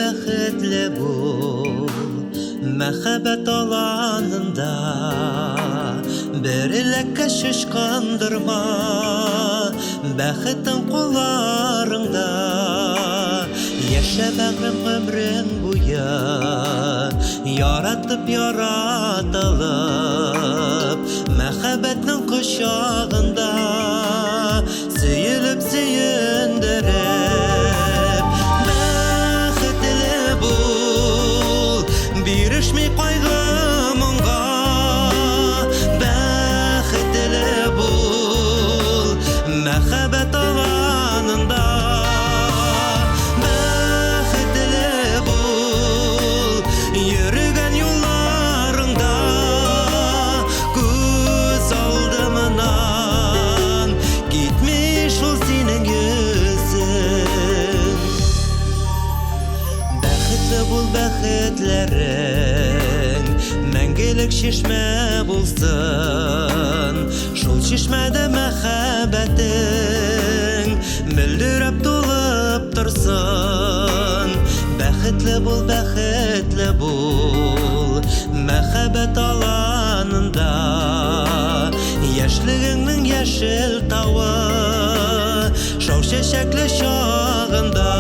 бәхетле бул, мәхәббәт аланында бер элекке шашкандырма, бәхетең кулларыңда. Яшә бәгърем гомрең буя, яратып яратылып, мәхәббәтнең кочагында сөелеп сөендереп. Бәхетле бул, бирешми кайгы моңга. Бәхетле бул, мәхәббәт аланында. Йөргән юлларыңда күз алдымнан китми шул синең йөзең. Бәхетле бул, бәхетләрең мәңгелек чишмә булсын, шул чишмәдә мәхәббәтең мөлдерәп тулып торсын. Бәхетле бул, мәхәббәт аланында, яшьлегеңнең яшел тавы шау чәчәкле чагында.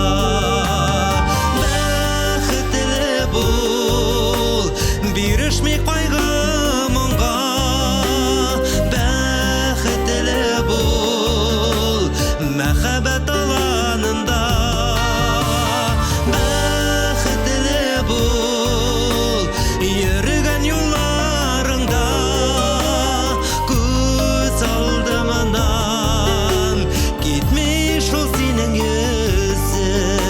Бәхетле бул, бирешми кайгы моңга. Бәхетле бул, мәхәббәт аланында. Йөргән юлларыңда күз алдымнан китми шул синең йөзең.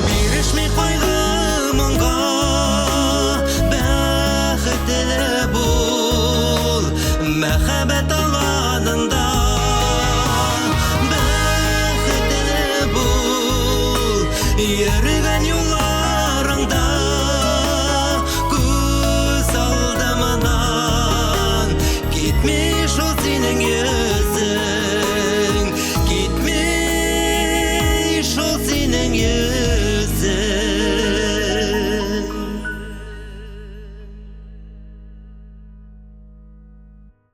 Бирешми кайгы моңга. Бәхетле бул, мәхәббәт аланында. Бәхетле бул, йөргән юлларыңда күз алдымнан китми шул синең йөзең. Китми шул синең йөзең.